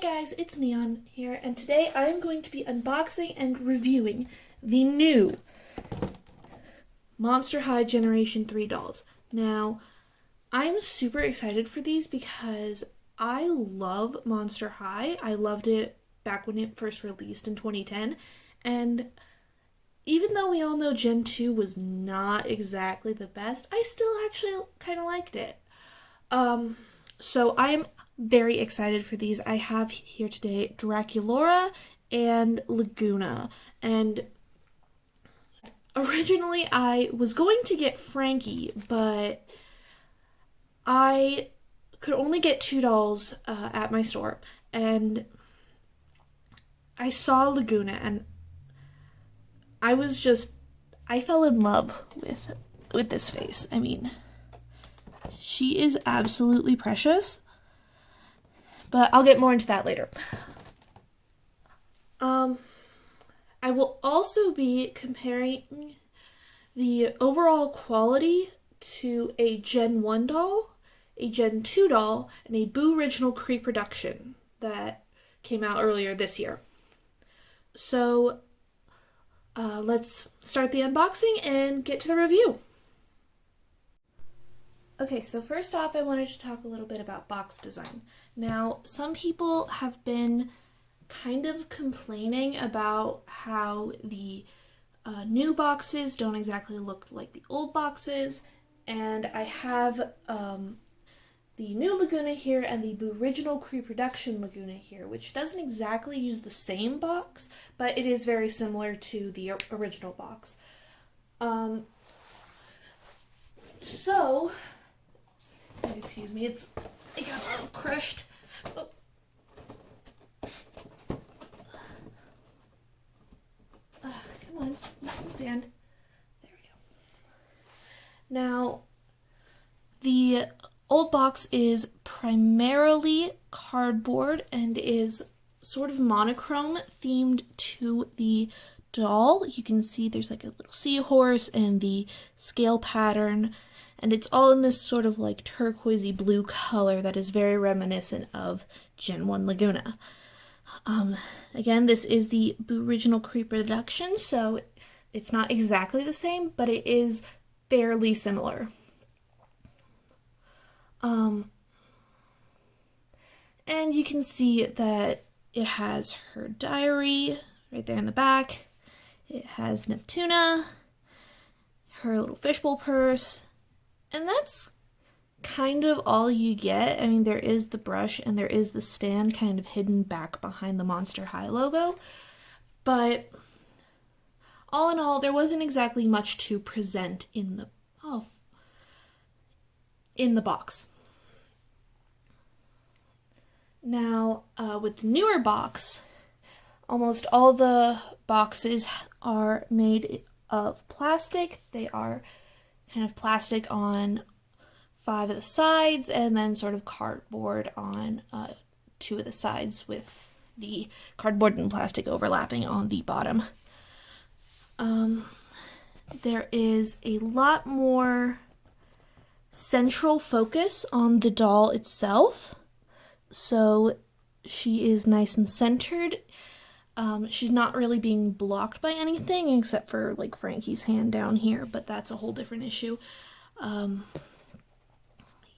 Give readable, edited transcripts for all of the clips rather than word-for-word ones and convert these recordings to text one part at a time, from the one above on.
guys, it's Neon here, and today I am going to be unboxing and reviewing the new Monster High Generation 3 dolls. Now, I'm super excited for these because I love Monster High. I loved it back when it first released in 2010, and even though we all know Gen 2 was not exactly the best, I still actually kind of liked it. So I'm very excited for these. I have here today Draculaura and Lagoona, and originally I was going to get Frankie, but I could only get 2 dolls at my store, and I saw Lagoona and I fell in love with this face. I mean, she is absolutely precious, but I'll get more into that later. I will also be comparing the overall quality to a Gen 1 doll, a Gen 2 doll, and a Boo Original Pre-Production that came out earlier this year. So let's start the unboxing and get to the review. Okay, so first off, I wanted to talk a little bit about box design. Now, some people have been kind of complaining about how the new boxes don't exactly look like the old boxes, and I have the new Lagoona here and the Boo Original Pre-Production Lagoona here, which doesn't exactly use the same box, but it is very similar to the original box. So, please excuse me, it got a little crushed. Oh. Come on, you can stand. There we go. Now, the old box is primarily cardboard and is sort of monochrome themed to the doll. You can see there's like a little seahorse and the scale pattern, and it's all in this sort of like turquoisey blue color that is very reminiscent of Gen 1 Lagoona. Again, this is the Boo Original Pre-Production, so it's not exactly the same, but it is fairly similar. And you can see that it has her diary right there in the back. It has Neptuna, her little fishbowl purse, and that's kind of all you get. I mean, there is the brush and there is the stand kind of hidden back behind the Monster High logo, but all in all, there wasn't exactly much to present in the box. Now, with the newer box, almost all the boxes are made of plastic. They are kind of plastic on 5 of the sides, and then sort of cardboard on 2 of the sides, with the cardboard and plastic overlapping on the bottom. There is a lot more central focus on the doll itself, so she is nice and centered. She's not really being blocked by anything except for like Frankie's hand down here, but that's a whole different issue.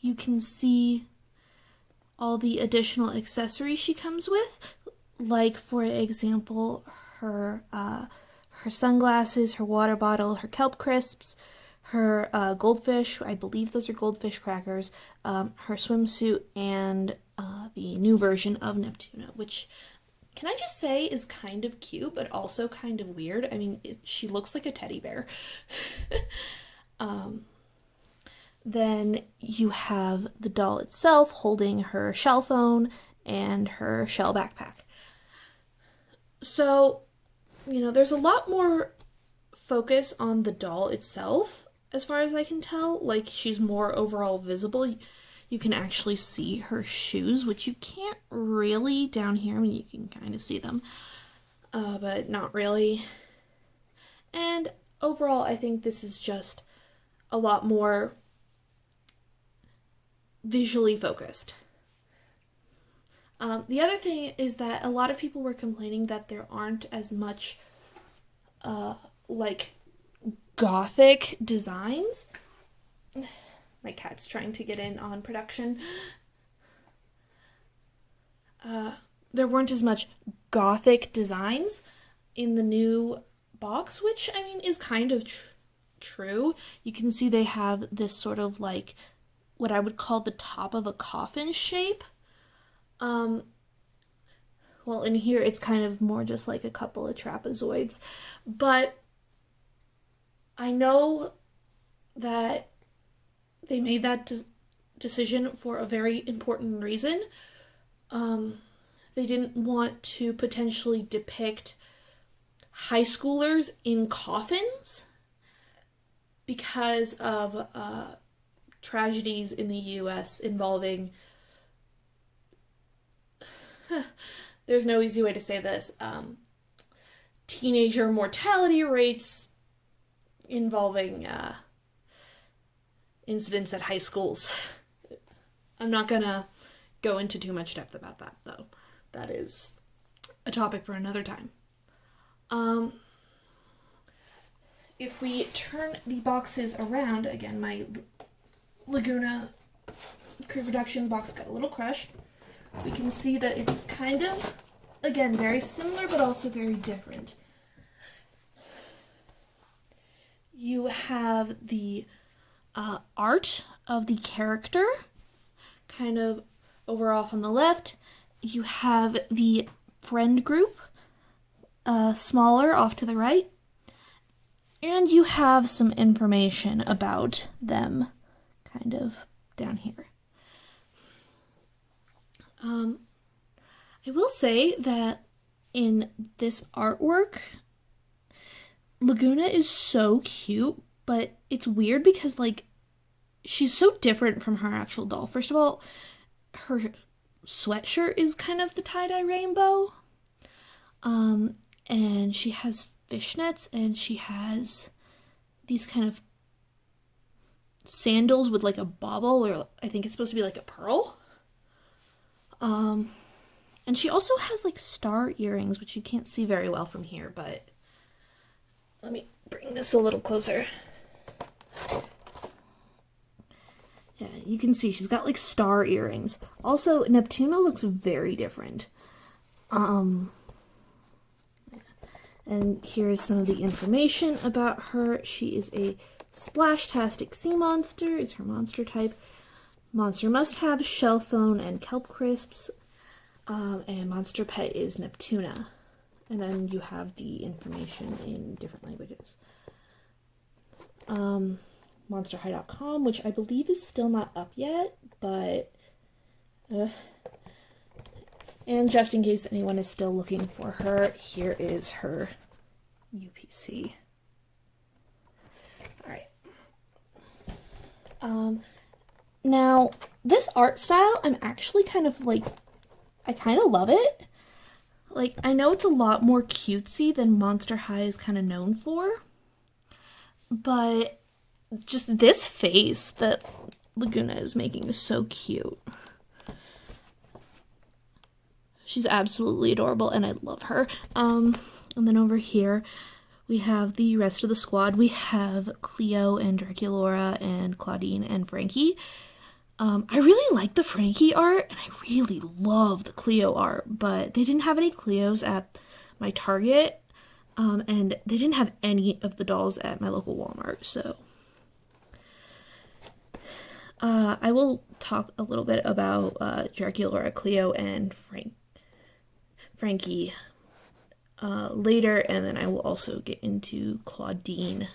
You can see all the additional accessories she comes with, like for example her sunglasses, her water bottle, her kelp crisps, her goldfish, I believe those are goldfish crackers, her swimsuit, and the new version of Neptuna, which, can I just say, is kind of cute, but also kind of weird. I mean, she looks like a teddy bear. Then you have the doll itself holding her shell phone and her shell backpack. So, you know, there's a lot more focus on the doll itself, as far as I can tell. Like, she's more overall visible. You can actually see her shoes, which you can't really down here. I mean, you can kind of see them, but not really. And overall, I think this is just a lot more visually focused. The other thing is that a lot of people were complaining that there aren't as much like gothic designs. My cat's trying to get in on production. There weren't as much gothic designs in the new box, which I mean is kind of true. You can see they have this sort of like what I would call the top of a coffin shape. Well, in here it's kind of more just like a couple of trapezoids, but I know that they made that decision for a very important reason. They didn't want to potentially depict high schoolers in coffins because of tragedies in the US involving there's no easy way to say this, teenager mortality rates involving incidents at high schools. I'm not gonna go into too much depth about that, though. That is a topic for another time. If we turn the boxes around, again, my Lagoona Crew Production box got a little crushed. We can see that it's kind of, again, very similar, but also very different. You have the art of the character, kind of over off on the left. You have the friend group, smaller off to the right. And you have some information about them, kind of down here. I will say that in this artwork, Lagoona is so cute, but it's weird because, like, she's so different from her actual doll. First of all, her sweatshirt is kind of the tie-dye rainbow. And she has fishnets, and she has these kind of sandals with, like, a bauble, or I think it's supposed to be, like, a pearl. And she also has, like, star earrings, which you can't see very well from here, but let me bring this a little closer. Yeah, you can see she's got, like, star earrings. Also, Neptuna looks very different. And here's some of the information about her. She is a splash-tastic sea monster, is her monster type. Monster must have shellphone and kelp crisps. And monster pet is Neptuna. And then you have the information in different languages. MonsterHigh.com, which I believe is still not up yet, but and just in case anyone is still looking for her, here is her UPC. Alright. Now, this art style, I'm actually kind of like, I kind of love it. Like, I know it's a lot more cutesy than Monster High is kind of known for, but just this face that Lagoona is making is so cute. She's absolutely adorable, and I love her. And then over here, we have the rest of the squad. We have Cleo and Draculaura and Claudine and Frankie. I really like the Frankie art, and I really love the Cleo art, but they didn't have any Cleos at my Target, and they didn't have any of the dolls at my local Walmart, so I will talk a little bit about Draculaura, Cleo, and Frankie later, and then I will also get into Claudine,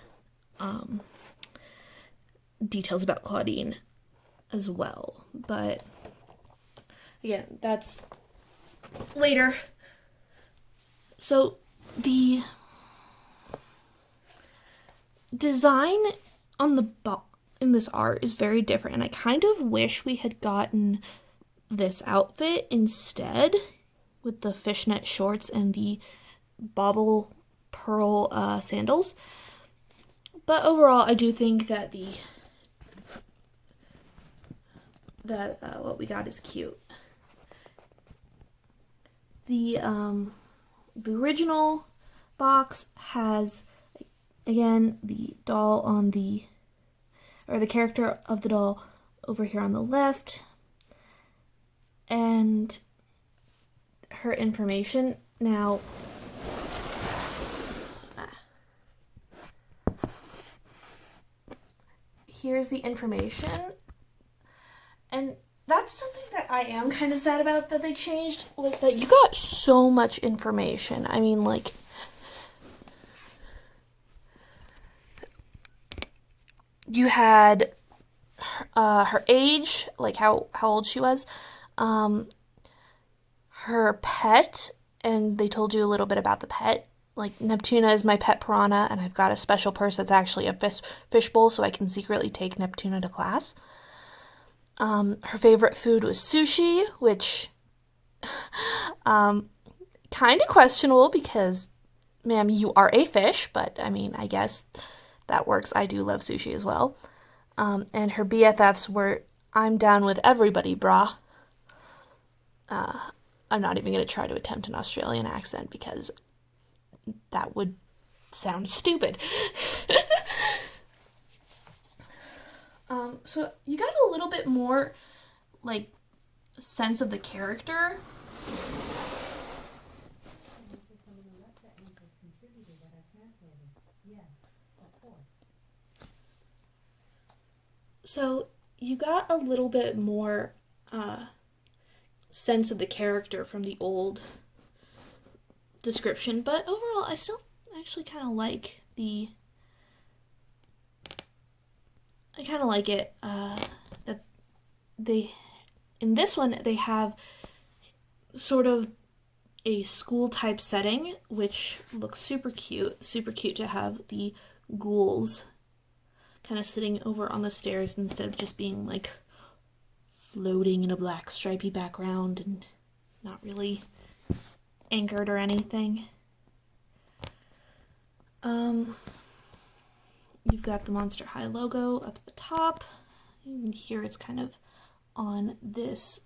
details about Claudine as well, but again, that's later. So the design on the in this art is very different, and I kind of wish we had gotten this outfit instead, with the fishnet shorts and the bauble pearl sandals. But overall, I do think that what we got is cute. The original box has, again, the doll on the, or the character of the doll over here on the left, and her information. Now, here's the information, and that's something that I am kind of sad about that they changed, was that you got so much information. I mean, like, you had her age, like how old she was, her pet, and they told you a little bit about the pet. Like, Neptuna is my pet piranha, and I've got a special purse that's actually a fishbowl, so I can secretly take Neptuna to class. Her favorite food was sushi, which kind of questionable because, ma'am, you are a fish, but I mean, I guess that works. I do love sushi as well. And her BFFs were, I'm down with everybody, brah. I'm not even going to try to attempt an Australian accent because that would sound stupid. So you got a little bit more, like, sense of the character. So you got a little bit more sense of the character from the old description, but overall I still actually kind of like it that they, in this one, they have sort of a school type setting, which looks super cute to have the ghouls kind of sitting over on the stairs instead of just being like floating in a black stripy background and not really anchored or anything. You've got the Monster High logo up at the top. And here it's kind of on this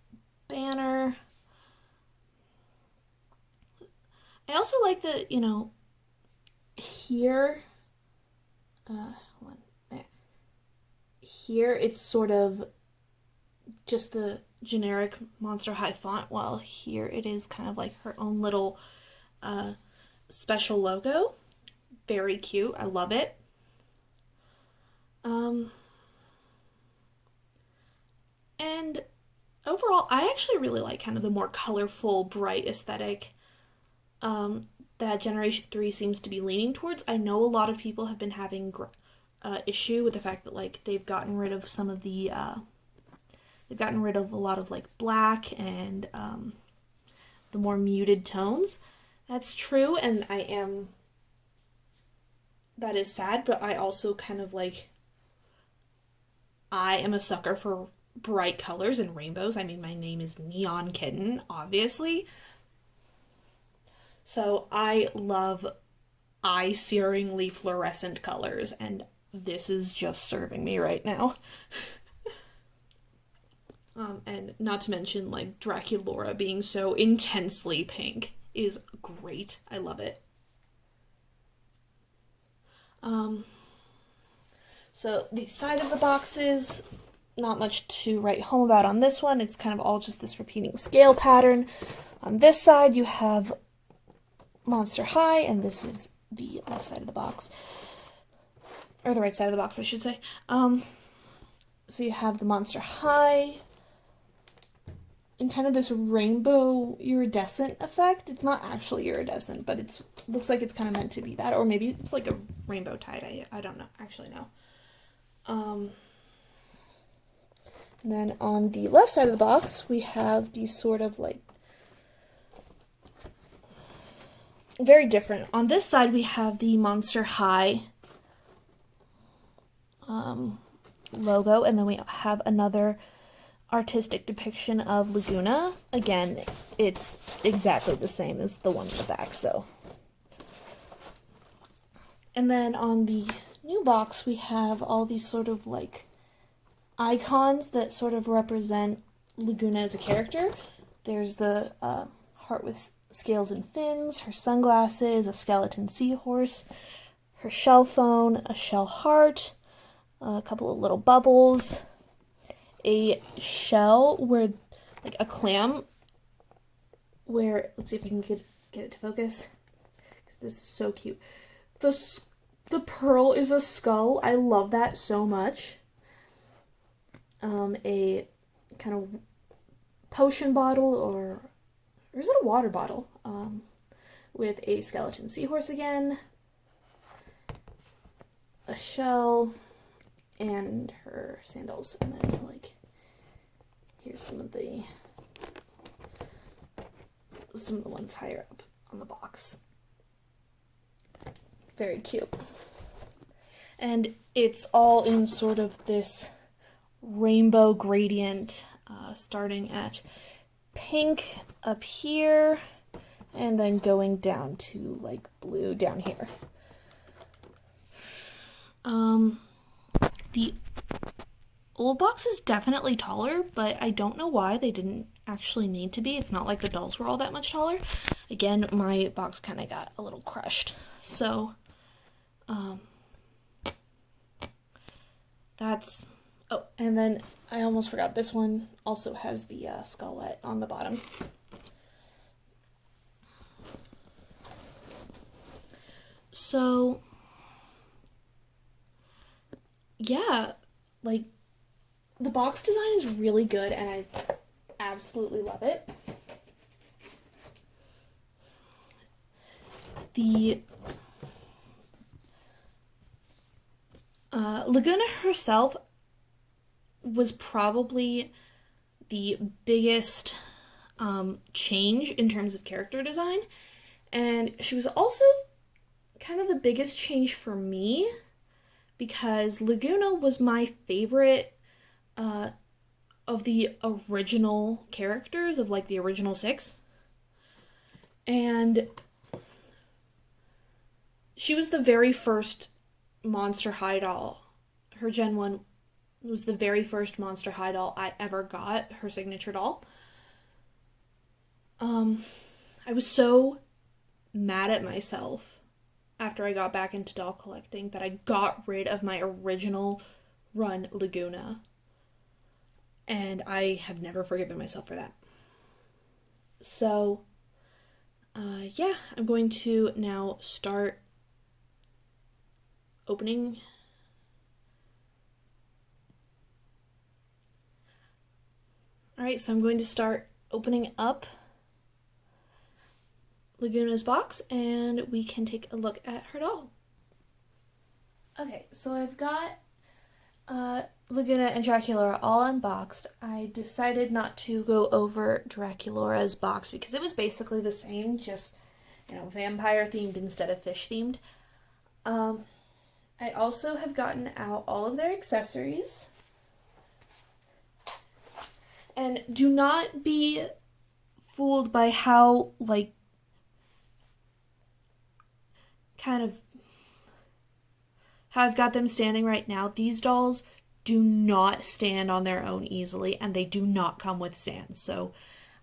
banner. I also like that, here, hold on, there. Here it's sort of just the generic Monster High font, while here it is kind of like her own little special logo. Very cute. I love it. And overall, I actually really like kind of the more colorful, bright aesthetic that Generation 3 seems to be leaning towards. I know a lot of people have been having issue with the fact that, like, they've gotten rid of some of the, they've gotten rid of a lot of, like, black and the more muted tones. That's true, and that is sad, but I also kind of, like, I am a sucker for bright colors and rainbows. I mean, my name is Neon Kitten, obviously. So I love eye-searingly fluorescent colors, and this is just serving me right now. And not to mention, like, Draculaura being so intensely pink is great. I love it. So the side of the boxes, not much to write home about on this one. It's kind of all just this repeating scale pattern. On this side, you have Monster High, and this is the left side of the box. Or the right side of the box, I should say. So you have the Monster High in kind of this rainbow iridescent effect. It's not actually iridescent, but it looks like it's kind of meant to be that. Or maybe it's like a rainbow tie-dye. I don't know, actually know. And then on the left side of the box, we have these sort of like very different. On this side, we have the Monster High logo, and then we have another artistic depiction of Lagoona. Again, it's exactly the same as the one in the back, so. And then on the new box, we have all these sort of like icons that sort of represent Lagoona as a character. There's the heart with scales and fins, her sunglasses, a skeleton seahorse, her shell phone, a shell heart, a couple of little bubbles, a shell where, like a clam, where, let's see if I can get it to focus. This is so cute. The pearl is a skull. I love that so much. A kind of potion bottle, or is it a water bottle? With a skeleton seahorse again, a shell, and her sandals. And then, like, here's some of the ones higher up on the box. Very cute. And it's all in sort of this rainbow gradient, starting at pink up here and then going down to like blue down here. The old box is definitely taller, but I don't know why they didn't actually need to be. It's not like the dolls were all that much taller. Again, my box kind of got a little crushed. So, that's, oh, and then I almost forgot, this one also has the skullette on the bottom. So, yeah, like, the box design is really good, and I absolutely love it. The Lagoona herself was probably the biggest change in terms of character design, and she was also kind of the biggest change for me, because Lagoona was my favorite of the original characters, of like the original 6. And she was the very first Monster High doll. Her Gen 1 was the very first Monster High doll I ever got, her signature doll. I was so mad at myself after I got back into doll collecting that I got rid of my original run Lagoona. And I have never forgiven myself for that. So, yeah, I'm going to now start opening. Alright, so I'm going to start opening up Lagoona's box, and we can take a look at her doll. Okay, so I've got Lagoona and Draculaura all unboxed. I decided not to go over Draculaura's box because it was basically the same, just, you know, vampire themed instead of fish themed. I also have gotten out all of their accessories. And do not be fooled by how, like, kind of how I've got them standing right now. These dolls do not stand on their own easily, and they do not come with stands. So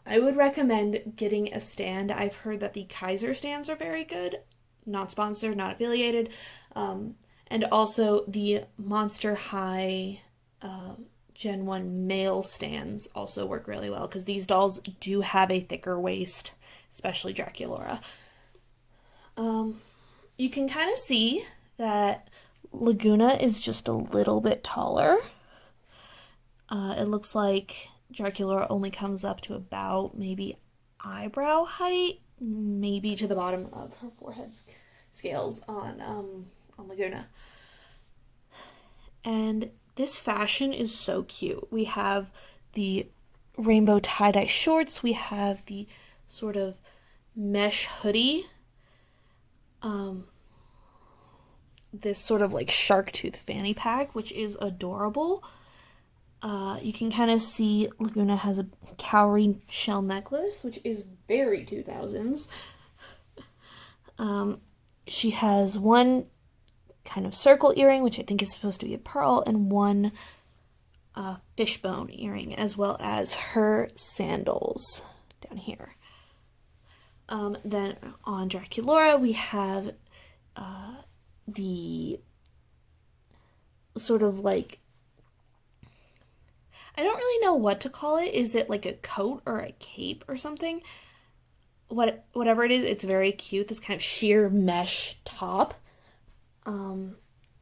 I would recommend getting a stand. I've heard that the Kaiser stands are very good. Not sponsored, not affiliated. And also the Monster High Gen 1 male stands also work really well, because these dolls do have a thicker waist, especially Draculaura. You can kind of see that Lagoona is just a little bit taller. It looks like Draculaura only comes up to about maybe eyebrow height, maybe to the bottom of her forehead scales on Lagoona. And this fashion is so cute. We have the rainbow tie-dye shorts. We have the sort of mesh hoodie. This sort of like shark tooth fanny pack, which is adorable. You can kind of see Lagoona has a cowrie shell necklace, which is very 2000s. She has one kind of circle earring, which I think is supposed to be a pearl, and one fishbone earring, as well as her sandals down here. Then on Draculaura, we have the sort of like, I don't really know what to call it. Is it like a coat or a cape or something? Whatever it is, it's very cute. This kind of sheer mesh top.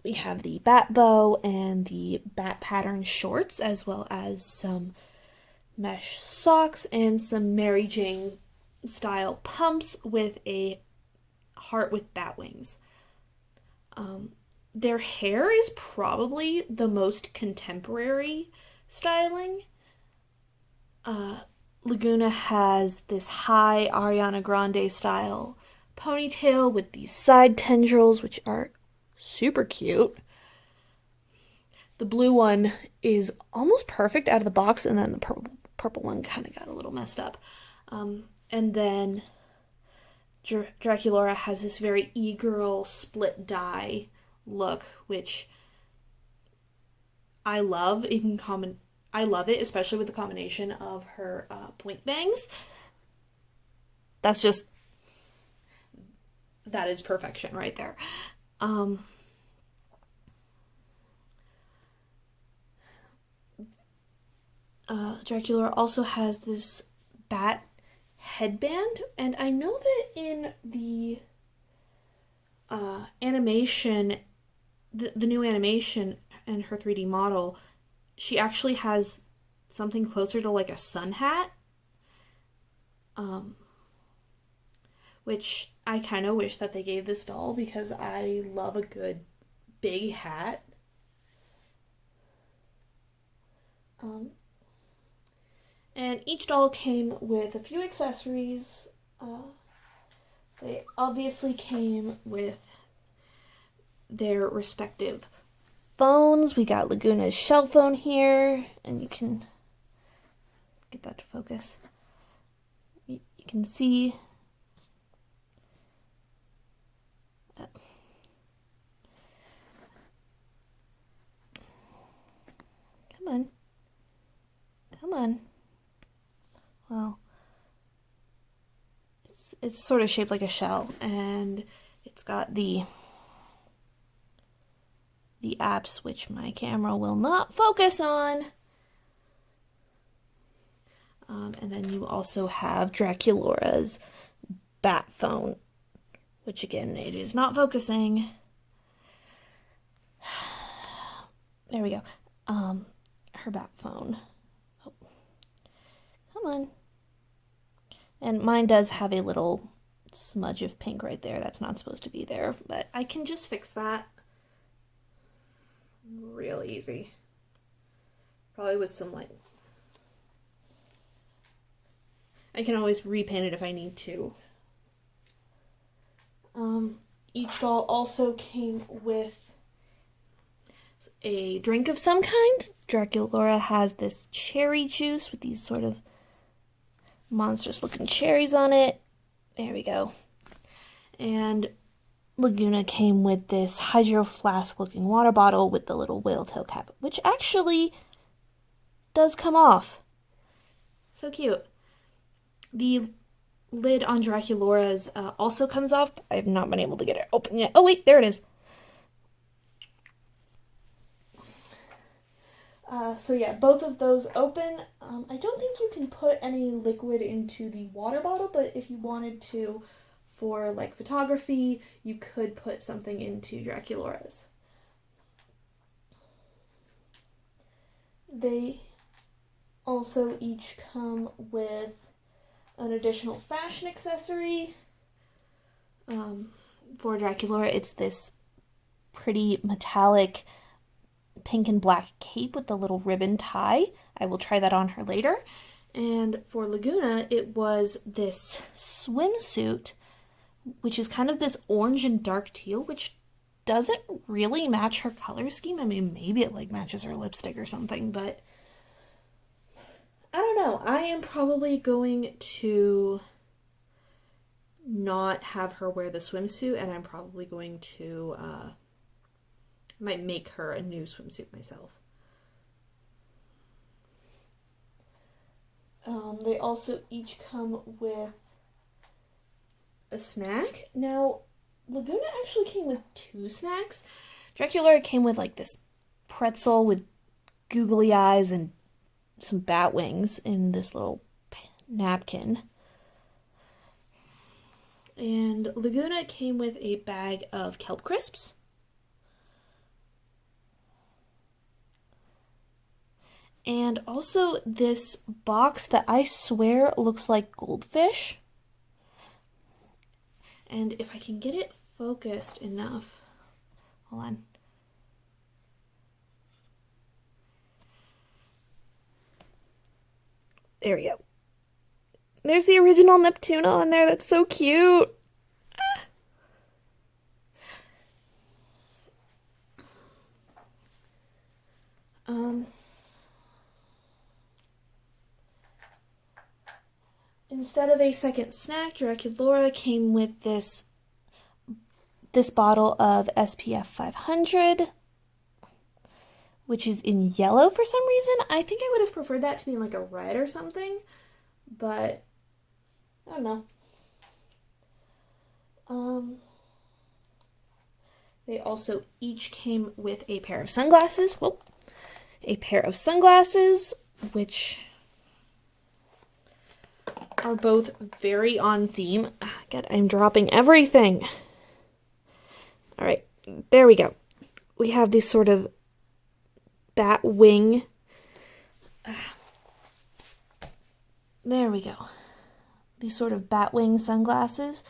We have the bat bow and the bat pattern shorts, as well as some mesh socks and some Mary Jane style pumps with a heart with bat wings. Their hair is probably the most contemporary styling. Lagoona has this high Ariana Grande style ponytail with these side tendrils, which are super cute. The blue one is almost perfect out of the box, and then the purple one kind of got a little messed up. And then Draculaura has this very e-girl split dye look, which I love. I love it, especially with the combination of her point bangs. That is perfection right there. Draculaura also has this bat headband, and I know that in the animation, the new animation and her 3D model, she actually has something closer to like a sun hat, which I kind of wish that they gave this doll, because I love a good big hat. And each doll came with a few accessories. They obviously came with their respective phones. We got Lagoona's shell phone here, and you can get that to focus. You can see come on. Well, it's sort of shaped like a shell, and it's got the apps, which my camera will not focus on. And then you also have Draculaura's bat phone, which again, it is not focusing. There we go. Her bat phone. Oh. Come on. And mine does have a little smudge of pink right there. That's not supposed to be there, but I can just fix that real easy. Probably with some like, I can always repaint it if I need to. Each doll also came with a drink of some kind. Draculaura has this cherry juice with these sort of monstrous looking cherries on it. There we go. And Lagoona came with this hydro flask looking water bottle with the little whale tail cap, which actually does come off. So cute. The lid on Draculaura's also comes off. I have not been able to get it open yet. Oh wait, there it is. So yeah, both of those open. I don't think you can put any liquid into the water bottle, but if you wanted to, for like photography, you could put something into Draculaura's. They also each come with an additional fashion accessory. For Draculaura, it's this pretty metallic pink and black cape with the little ribbon tie. I will try that on her later. And for Lagoona, it was this swimsuit, which is kind of this orange and dark teal, which doesn't really match her color scheme. I mean, maybe it like matches her lipstick or something, but I don't know. I am probably going to not have her wear the swimsuit, and I'm probably going to might make her a new swimsuit myself. They also each come with a snack. Now, Lagoona actually came with 2 snacks. Draculaura came with like this pretzel with googly eyes and some bat wings in this little napkin. And Lagoona came with a bag of kelp crisps. And also this box that I swear looks like goldfish. And if I can get it focused enough, hold on. There we go. There's the original Neptuna on there. That's so cute. Instead of a second snack, Draculaura came with this bottle of SPF 500, which is in yellow for some reason. I think I would have preferred that to be like a red or something, but I don't know. They also each came with a pair of sunglasses. Whoop. A pair of sunglasses, which are both very on theme. God, I'm dropping everything. All right, there we go. We have these sort of bat wing. There we go. These sort of bat wing sunglasses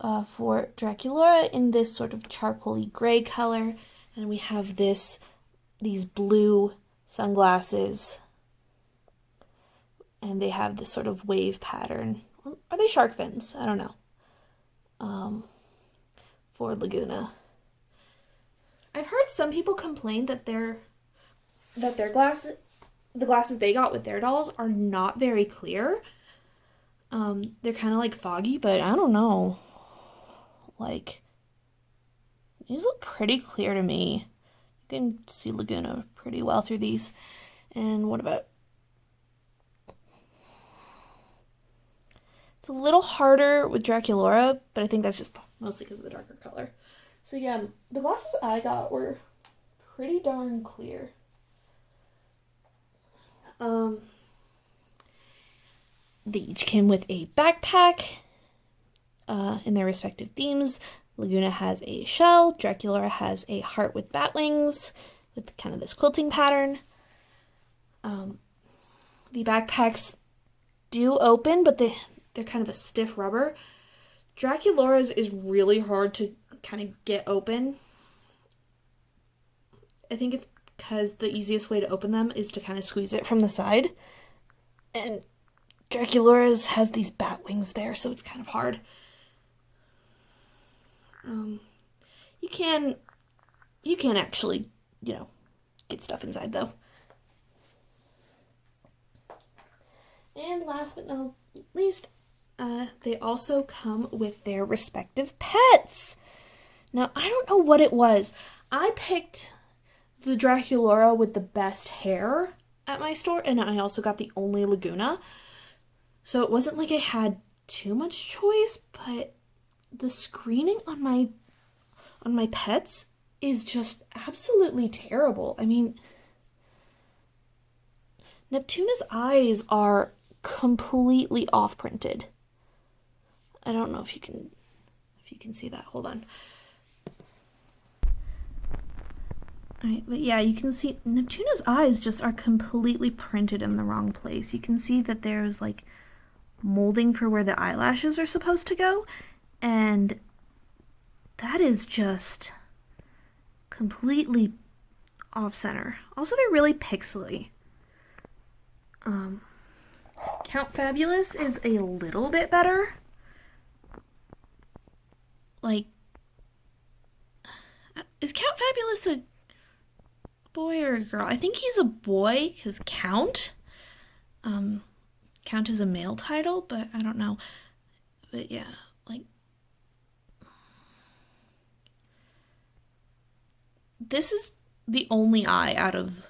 for Draculaura in this sort of charcoaly gray color. And we have these blue sunglasses. And they have this sort of wave pattern. Are they shark fins? I don't know. For Lagoona. I've heard some people complain that their glasses, the glasses they got with their dolls, are not very clear. They're kind of like foggy, but I don't know. Like, these look pretty clear to me. You can see Lagoona pretty well through these. And what about? It's a little harder with Draculaura, but I think that's just mostly because of the darker color. So yeah, the glasses I got were pretty darn clear. They each came with a backpack in their respective themes. Lagoona has a shell. Draculaura has a heart with bat wings with kind of this quilting pattern. The backpacks do open, but they're kind of a stiff rubber. Draculaura's is really hard to kind of get open. I think it's because the easiest way to open them is to kind of squeeze it from the side. And Draculaura's has these bat wings there, so it's kind of hard. You can actually, get stuff inside though. And last but not least, they also come with their respective pets. Now, I don't know what it was. I picked the Draculaura with the best hair at my store, and I also got the only Lagoona. So it wasn't like I had too much choice, but the screening on my pets is just absolutely terrible. I mean, Neptuna's eyes are completely off-printed. I don't know if you can see that. Hold on. Alright, but yeah, you can see Neptuna's eyes just are completely printed in the wrong place. You can see that there's like molding for where the eyelashes are supposed to go, and that is just completely off-center. Also, they're really pixely. Count Fabulous is a little bit better. Like, is Count Fabulous a boy or a girl? I think he's a boy, because Count is a male title, but I don't know. But yeah, like, this is the only eye out of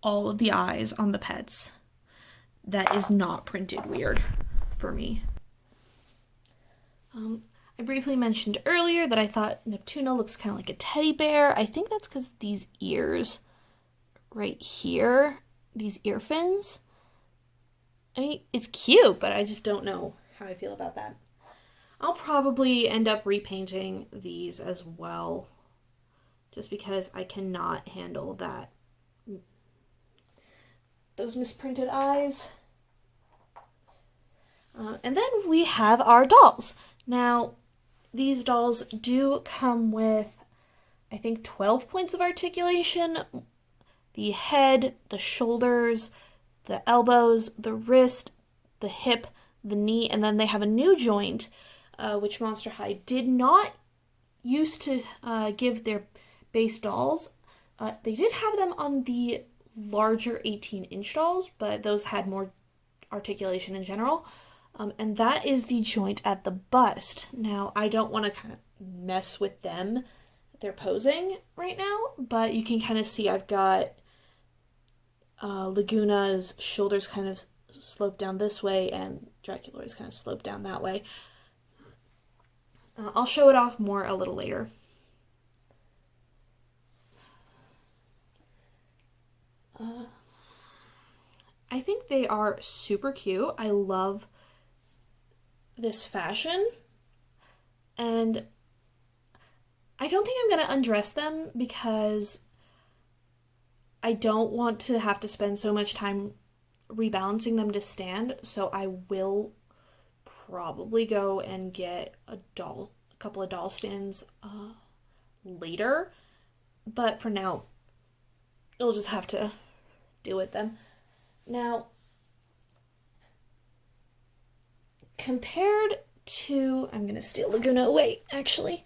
all of the eyes on the pets that is not printed weird for me. I briefly mentioned earlier that I thought Neptuna looks kind of like a teddy bear. I think that's because these ears right here, these ear fins. I mean, it's cute, but I just don't know how I feel about that. I'll probably end up repainting these as well, just because I cannot handle that. Those misprinted eyes. And then we have our dolls. Now, these dolls do come with, I think, 12 points of articulation. The head, the shoulders, the elbows, the wrist, the hip, the knee, and then they have a new joint, which Monster High did not used to give their base dolls. They did have them on the larger 18-inch dolls, but those had more articulation in general. And that is the joint at the bust. Now, I don't want to kind of mess with them. They're posing right now, but you can kind of see I've got Lagoona's shoulders kind of sloped down this way, and Draculaura's kind of sloped down that way. I'll show it off more a little later. I think they are super cute. I love this fashion, and I don't think I'm going to undress them because I don't want to have to spend so much time rebalancing them to stand, so I will probably go and get a couple of doll stands later, but for now, you'll just have to deal with them. Now, compared to, I'm going to steal Lagoona away, actually.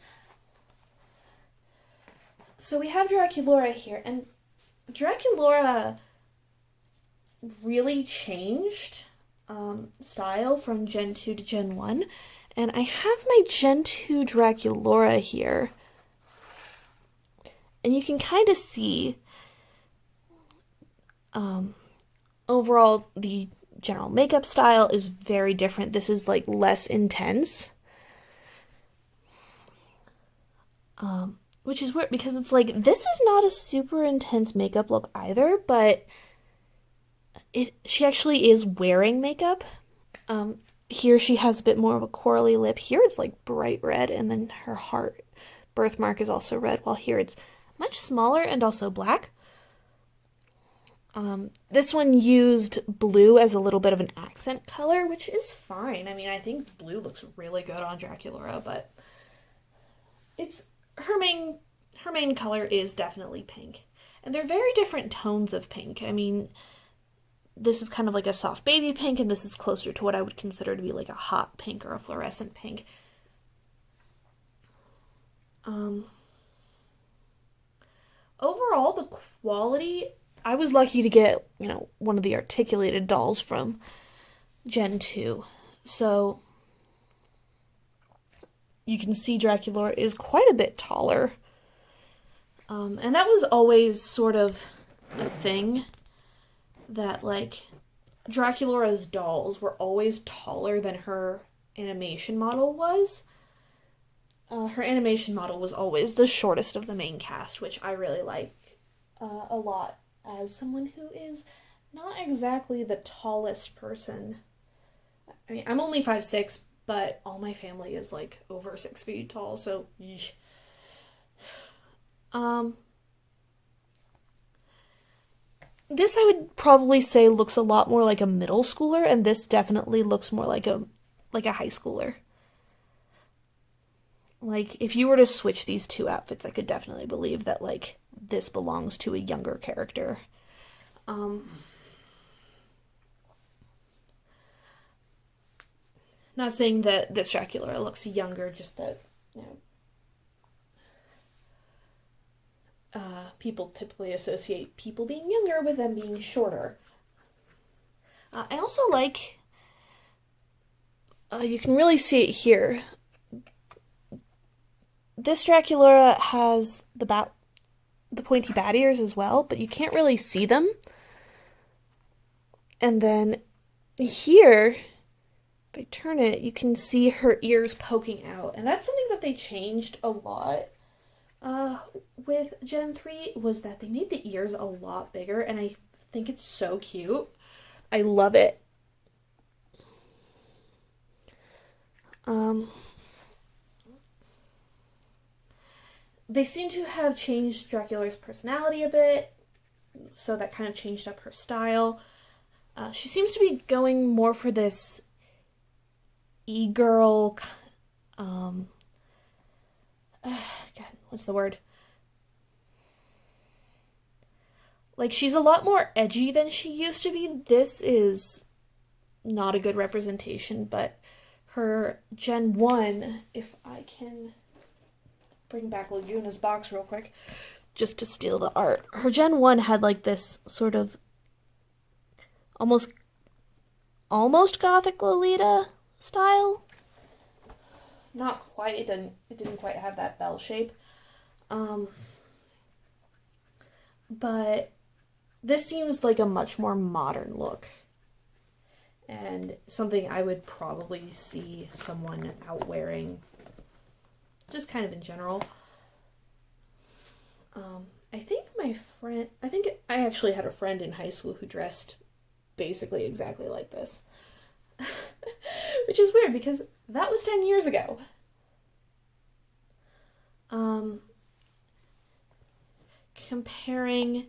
So we have Draculaura here, and Draculaura really changed style from Gen 2 to Gen 1, and I have my Gen 2 Draculaura here, and you can kind of see overall the general makeup style is very different. This is like less intense, which is weird because it's like this is not a super intense makeup look either, but she actually is wearing makeup. Here she has a bit more of a corally lip. Here it's like bright red, and then her heart birthmark is also red, while here it's much smaller and also black. This one used blue as a little bit of an accent color, which is fine. I mean, I think blue looks really good on Draculaura, but it's her main color is definitely pink. And they're very different tones of pink. I mean, this is kind of like a soft baby pink, and this is closer to what I would consider to be like a hot pink or a fluorescent pink. Overall, the quality, I was lucky to get, one of the articulated dolls from Gen 2. So you can see Draculaura is quite a bit taller. And that was always sort of a thing, that like Draculaura's dolls were always taller than her animation model was. Her animation model was always the shortest of the main cast, which I really like a lot as someone who is not exactly the tallest person. I mean, I'm only 5'6", but all my family is like over 6 feet tall, so yeesh. This I would probably say looks a lot more like a middle schooler, and this definitely looks more like a high schooler. Like, if you were to switch these two outfits, I could definitely believe that, like, this belongs to a younger character. Not saying that this Draculaura looks younger, just that, people typically associate people being younger with them being shorter. I also like, you can really see it here. This Draculaura has the pointy bat ears as well, but you can't really see them. And then here, if I turn it, you can see her ears poking out. And that's something that they changed a lot with Gen 3, was that they made the ears a lot bigger, and I think it's so cute. I love it. They seem to have changed Draculaura's personality a bit, so that kind of changed up her style. She seems to be going more for this e-girl, God, what's the word? Like, she's a lot more edgy than she used to be. This is not a good representation, but her Gen 1, if I can bring back Lagoona's box real quick, just to steal the art. Her Gen 1 had like this sort of almost gothic Lolita style. Not quite, it didn't quite have that bell shape. But this seems like a much more modern look, and something I would probably see someone out wearing, just kind of in general. I think I actually had a friend in high school who dressed basically exactly like this. Which is weird because that was 10 years ago. Comparing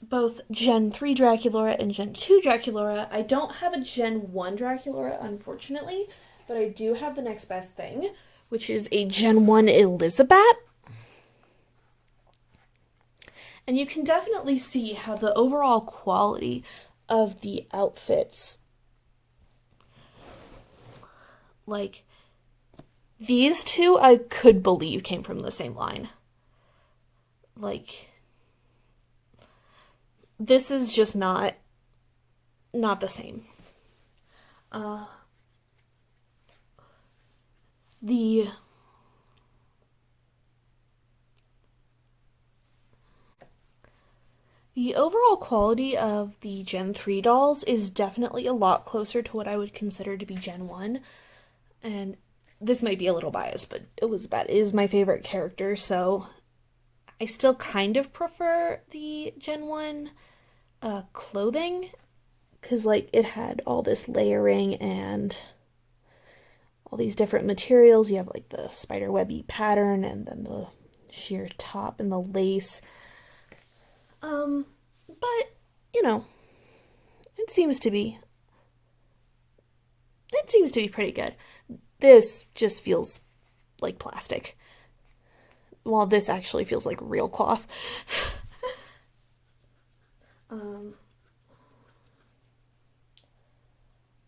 both Gen 3 Draculaura and Gen 2 Draculaura, I don't have a Gen 1 Draculaura, unfortunately, but I do have the next best thing, which is a Gen 1 Elizabeth. And you can definitely see how the overall quality of the outfits, like, these two I could believe came from the same line. Like, this is just not the same. The overall quality of the Gen 3 dolls is definitely a lot closer to what I would consider to be Gen 1. And this might be a little biased, but Elizabeth is my favorite character, so I still kind of prefer the Gen 1 clothing, because, like, it had all this layering and all these different materials. You have, like, the spiderwebby pattern and then the sheer top and the lace. But, you know, it seems to be pretty good. This just feels like plastic, while this actually feels like real cloth.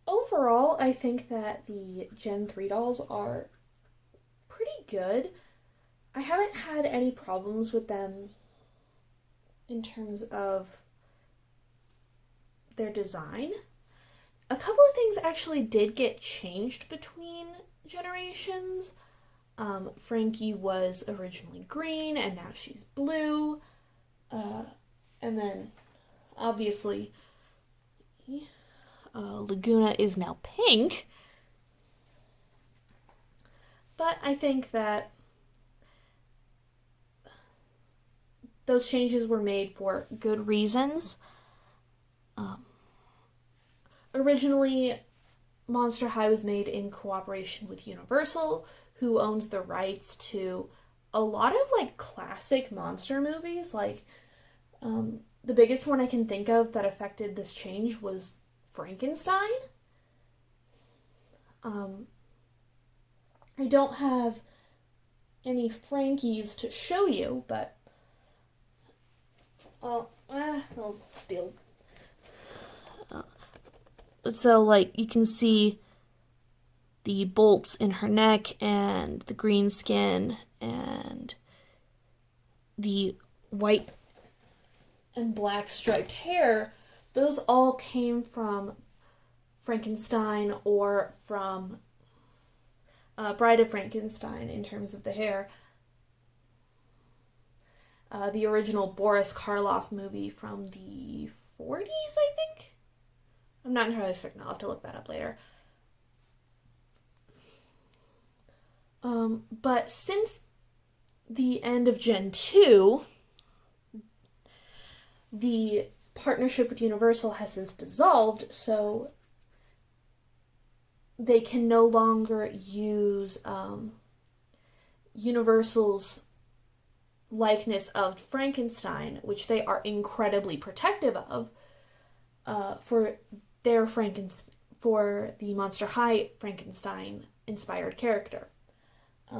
Overall, I think that the Gen 3 dolls are pretty good. I haven't had any problems with them in terms of their design. A couple of things actually did get changed between generations. Frankie was originally green, and now she's blue. And then, obviously, Lagoona is now pink. But I think that those changes were made for good reasons. Originally, Monster High was made in cooperation with Universal, who owns the rights to a lot of, like, classic monster movies. Like, the biggest one I can think of that affected this change was Frankenstein. I don't have any Frankies to show you, but I'll steal. So, like, you can see the bolts in her neck and the green skin and the white and black striped hair. Those all came from Frankenstein or from Bride of Frankenstein in terms of the hair. The original Boris Karloff movie from the 40s, I think? I'm not entirely certain. I'll have to look that up later. But since the end of Gen 2, the partnership with Universal has since dissolved, so they can no longer use Universal's likeness of Frankenstein, which they are incredibly protective of, for their for the Monster High Frankenstein inspired character.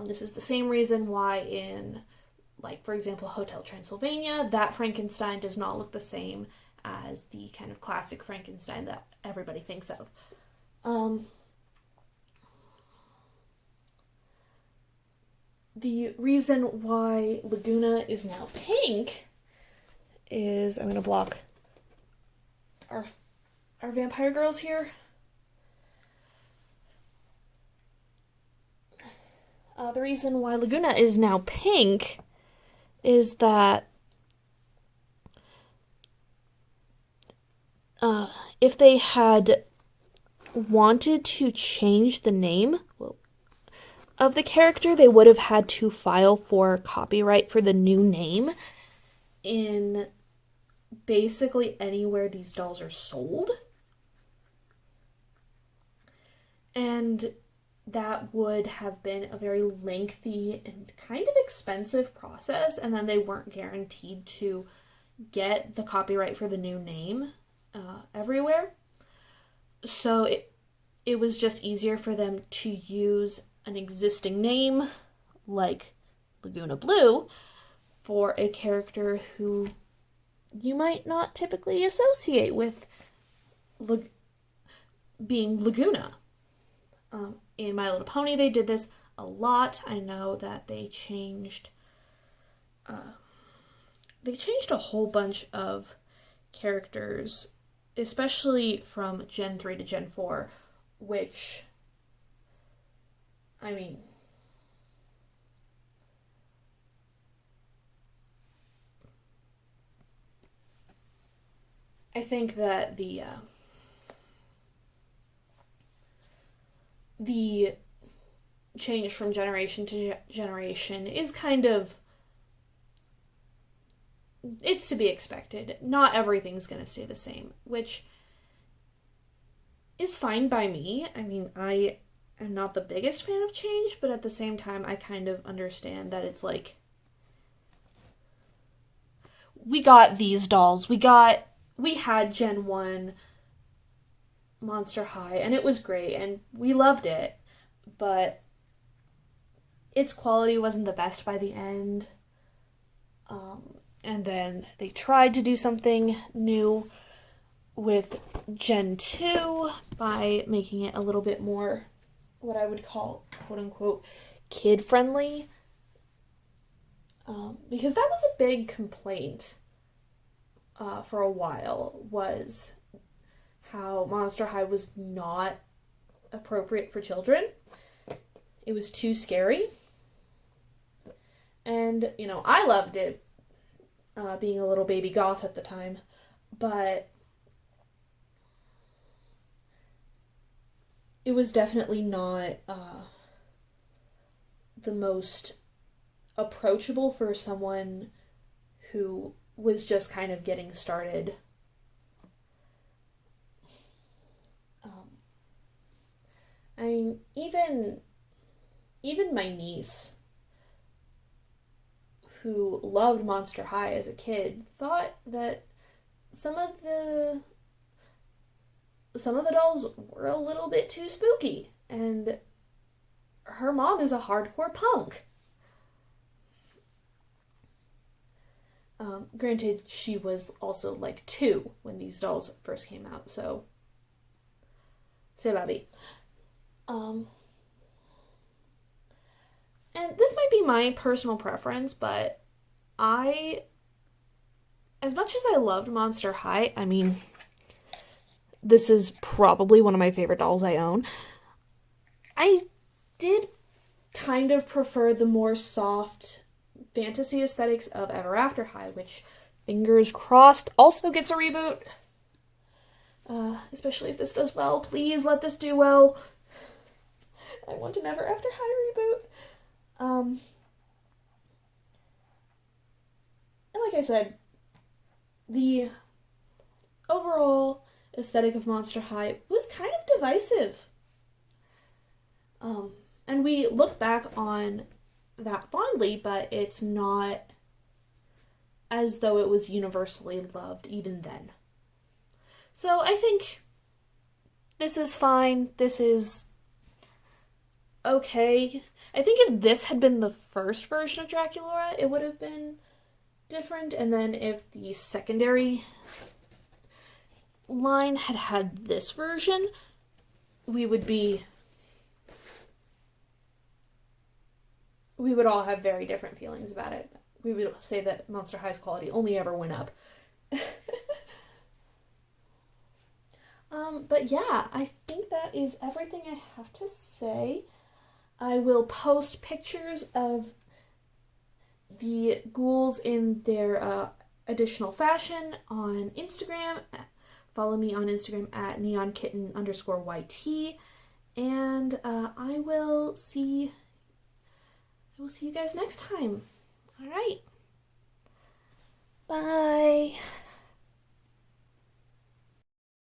This is the same reason why in, like, for example, Hotel Transylvania, that Frankenstein does not look the same as the kind of classic Frankenstein that everybody thinks of. The reason why Lagoona is now pink is, I'm going to block our vampire girls here. The reason why Lagoona is now pink is that if they had wanted to change the name of the character, they would have had to file for copyright for the new name in basically anywhere these dolls are sold. And that would have been a very lengthy and kind of expensive process, and then they weren't guaranteed to get the copyright for the new name everywhere. So it was just easier for them to use an existing name like Lagoona Blue for a character who you might not typically associate with being Lagoona. In My Little Pony, they did this a lot. I know that they changed a whole bunch of characters, especially from Gen 3 to Gen 4, which, I mean, I think that the change from generation to generation is kind of, it's to be expected. Not everything's going to stay the same, which is fine by me. I mean, I am not the biggest fan of change, but at the same time, I kind of understand that it's like, we got these dolls. We had Gen 1 Monster High, and it was great, and we loved it, but its quality wasn't the best by the end. And then they tried to do something new with Gen 2 by making it a little bit more what I would call, quote-unquote, kid-friendly. Because that was a big complaint for a while, was how Monster High was not appropriate for children. It was too scary. And, I loved it, being a little baby goth at the time, but it was definitely not the most approachable for someone who was just kind of getting started. I mean, even my niece, who loved Monster High as a kid, thought that some of the dolls were a little bit too spooky, and her mom is a hardcore punk. Granted, she was also like 2 when these dolls first came out, so c'est la vie. And this might be my personal preference, but as much as I loved Monster High, I mean, this is probably one of my favorite dolls I own, I did kind of prefer the more soft fantasy aesthetics of Ever After High, which, fingers crossed, also gets a reboot. especially if this does well. Please let this do well. I want an Ever After High reboot. And like I said, the overall aesthetic of Monster High was kind of divisive. And we look back on that fondly, but it's not as though it was universally loved even then. So I think this is fine. This is okay. I think if this had been the first version of Draculaura, it would have been different. And then if the secondary line had had this version, we would all have very different feelings about it. We would say that Monster High's quality only ever went up. But yeah, I think that is everything I have to say. I will post pictures of the ghouls in their additional fashion on Instagram. Follow me on Instagram at neonkitten_YT. And I will see you guys next time. All right. Bye.